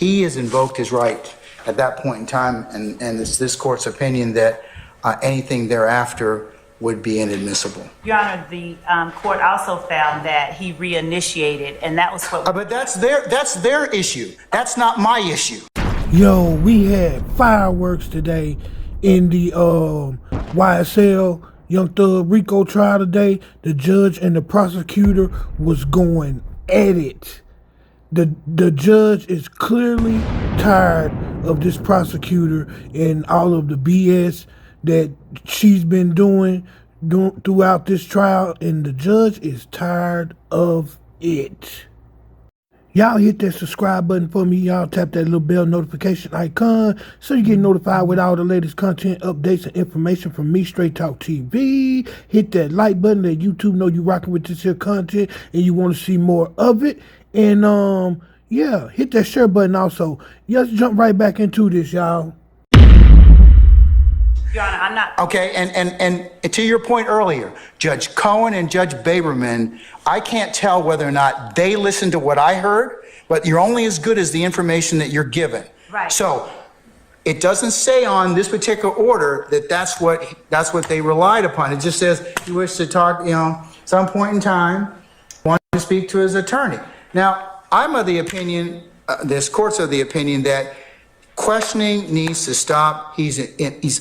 he has invoked his right at that point in time, and it's this court's opinion that anything thereafter would be inadmissible. Your Honor, the court also found that he reinitiated, and that was what... But that's their issue. That's not my issue. Yo, we had fireworks today in the YSL Young Thug Rico trial today. The judge and the prosecutor was going at it. The judge is clearly tired of this prosecutor and all of the BS that she's been doing throughout this trial, and the judge is tired of it. Y'all hit that subscribe button for me. Y'all tap that little bell notification icon so you get notified with all the latest content, updates, and information from me, Straight Talk TV. Hit that like button, let YouTube know you rocking with this here content and you want to see more of it. And yeah, hit that share button also. Let's jump right back into this, y'all. Your Honor, I'm not... Okay, and to your point earlier, Judge Cohen and Judge Baberman, I can't tell whether or not they listened to what I heard, but you're only as good as the information that you're given. Right. So it doesn't say on this particular order that that's what they relied upon. It just says he wished to talk, some point in time, wanted to speak to his attorney. Now, I'm of the opinion, this court's of the opinion that questioning needs to stop. He's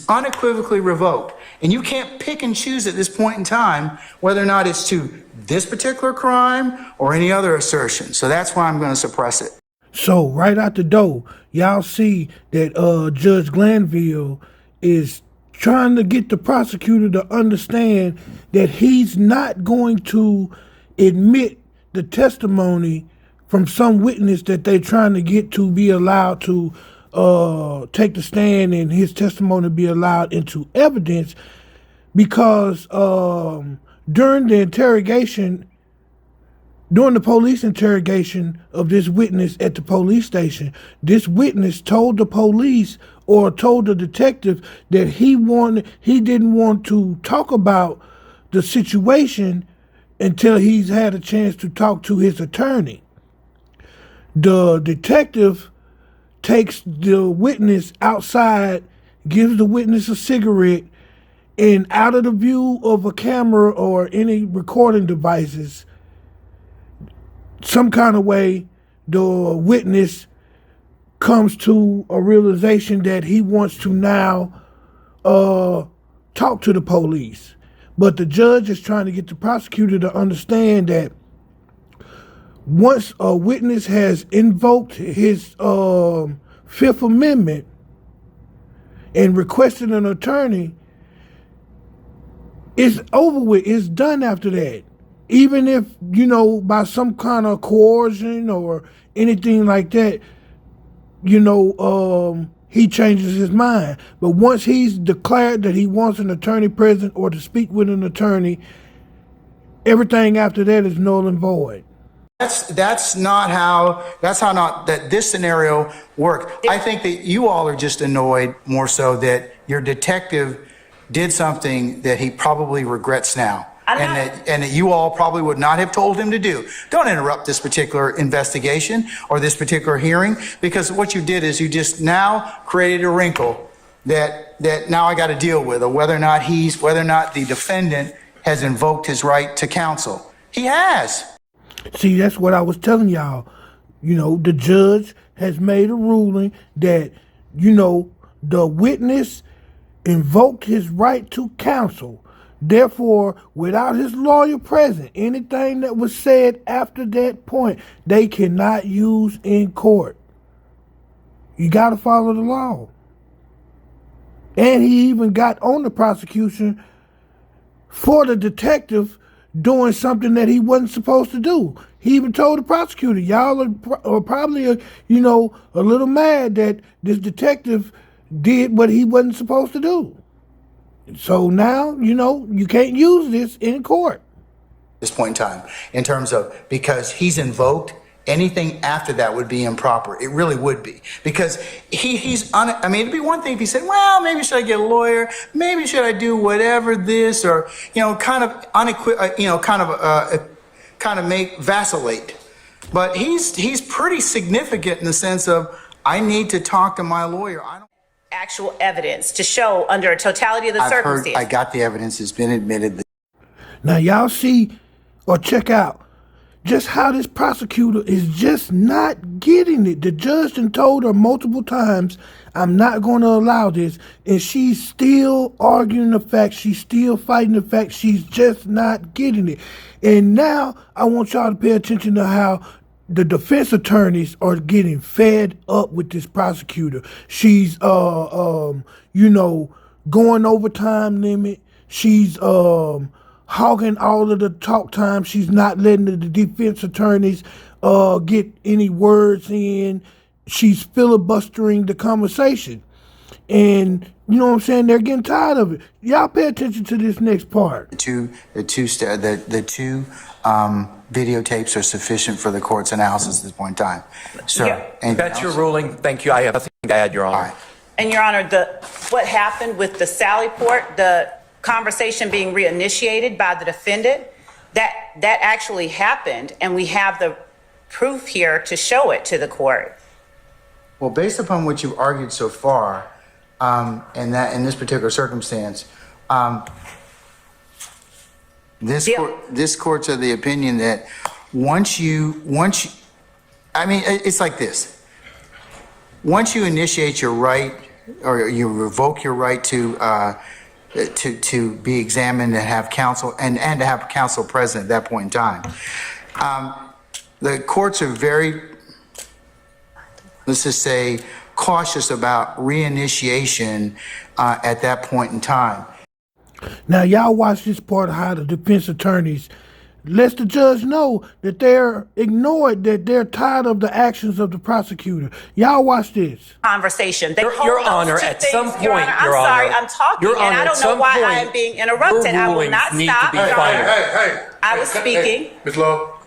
unequivocally revoked. And you can't pick and choose at this point in time whether or not it's to this particular crime or any other assertion. So that's why I'm going to suppress it. So right out the door, y'all see that Judge Glanville is trying to get the prosecutor to understand that he's not going to admit the testimony from some witness that they're trying to get to be allowed to take the stand and his testimony be allowed into evidence, because during the police interrogation of this witness at the police station, this witness told the police or told the detective that he didn't want to talk about the situation until he's had a chance to talk to his attorney. The detective takes the witness outside, gives the witness a cigarette, and out of the view of a camera or any recording devices, some kind of way, the witness comes to a realization that he wants to now talk to the police. But the judge is trying to get the prosecutor to understand that once a witness has invoked his Fifth Amendment and requested an attorney, it's over with. It's done after that. Even if, by some kind of coercion or anything like that, he changes his mind. But once he's declared that he wants an attorney present or to speak with an attorney, everything after that is null and void. That's not how that this scenario worked. I think that you all are just annoyed more so that your detective did something that he probably regrets now. And that you all probably would not have told him to do. Don't interrupt this particular investigation or this particular hearing, because what you did is you just now created a wrinkle that now I got to deal with, or whether or not the defendant has invoked his right to counsel. He has. See, that's what I was telling y'all. The judge has made a ruling that, the witness invoked his right to counsel. Therefore, without his lawyer present, anything that was said after that point, they cannot use in court. You got to follow the law. And he even got on the prosecution for the detective doing something that he wasn't supposed to do. He even told the prosecutor, y'all are probably, a little mad that this detective did what he wasn't supposed to do. So now, you can't use this in court. This point in time, in terms of, because he's invoked, anything after that would be improper. It really would be, because it'd be one thing if he said, well, maybe should I get a lawyer? Maybe should I do whatever this, or, kind of make vacillate. But he's pretty significant in the sense of, I need to talk to my lawyer. I don't. Actual evidence to show under a totality of the I've heard, circumstances. I got the evidence. It's been admitted. Now y'all see or check out just how this prosecutor is just not getting it. The judge done told her multiple times, I'm not going to allow this. And she's still arguing the fact. She's still fighting the fact. She's just not getting it. And now I want y'all to pay attention to how the defense attorneys are getting fed up with this prosecutor. She's, you know, going over time limit. She's, hogging all of the talk time. She's not letting the defense attorneys get any words in. She's filibustering the conversation. And you know what I'm saying? They're getting tired of it. Y'all pay attention to this next part. The two videotapes are sufficient for the court's analysis at this point in time. Sir, Yeah. anything That's your else? ruling. Thank you. I have nothing to add, Your Honor. All right. And Your Honor, what happened with the Sally Port, the conversation being reinitiated by the defendant, that actually happened, and we have the proof here to show it to the court. Well, based upon what you've argued so far, and that in this particular circumstance, this court's of the opinion that once you, I mean, it's like this. Once you initiate your right, or you revoke your right to be examined and have counsel, and to have counsel present at that point in time, the courts are very, let's just say, cautious about reinitiation at that point in time. Now, y'all watch this part of how the defense attorneys lets the judge know that they're ignored, that they're tired of the actions of the prosecutor. Y'all watch this. Conversation. They Your hold those Honor, two at things. some point, Your Honor, I'm Your sorry, Honor, I'm talking, Your and Honor, I at don't know some why I point, am being interrupted. your I will rulings not need to stop. be Your final. Honor. I was speaking. Ms. Love,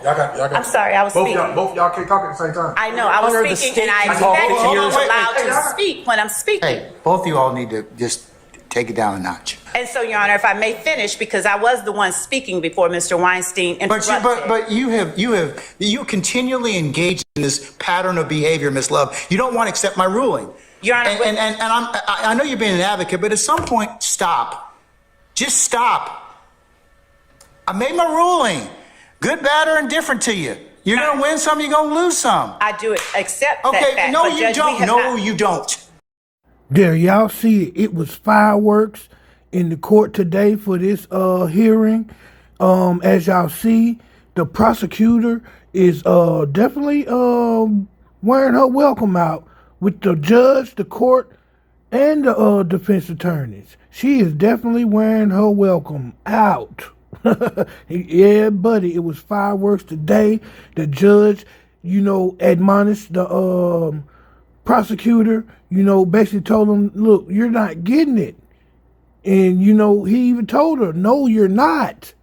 y'all got. I'm sorry, I was both speaking. Both y'all can't talk at the same time. I know, I Honor, the was speaking, state and I is all expect to be yours. allowed to speak when I'm speaking. Hey, both of you all need to just take it down a notch. And so, Your Honor, if I may finish, because I was the one speaking before Mr. Weinstein interrupted. But you continually engage in this pattern of behavior, Ms. Love. You don't want to accept my ruling. Your Honor, and I know you're being an advocate, but at some point, stop. Just stop. I made my ruling. Good, bad, or indifferent to you. You're going to win some, you're going to lose some. I do accept that Okay, fact. no, but you Judge, we don't. have No, not- you don't. There, y'all see it. It was fireworks in the court today for this hearing. As y'all see, the prosecutor is definitely wearing her welcome out with the judge, the court, and the defense attorneys. She is definitely wearing her welcome out. Yeah, buddy, it was fireworks today. The judge, you know, admonished the prosecutor, you know, basically told him, look, you're not getting it. And, you know, he even told her, no, you're not,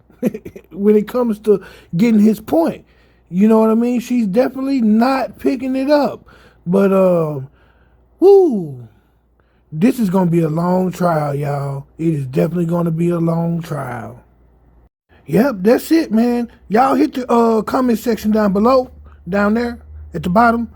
when it comes to getting his point. You know what I mean? She's definitely not picking it up. But, this is going to be a long trial, y'all. It is definitely going to be a long trial. Yep, that's it, man. Y'all hit the comment section down below, down there at the bottom.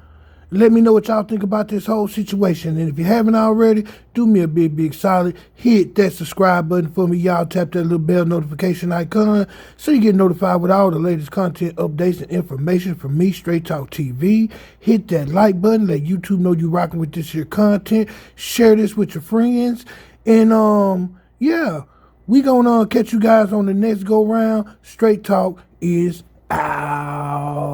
Let me know what y'all think about this whole situation. And if you haven't already, do me a big solid. Hit that subscribe button for me. Y'all tap that little bell notification icon so you get notified with all the latest content, updates, and information from me, Straight Talk TV. Hit that like button. Let YouTube know you rocking with this here content. Share this with your friends. And, yeah, we gonna catch you guys on the next go round. Straight Talk is out.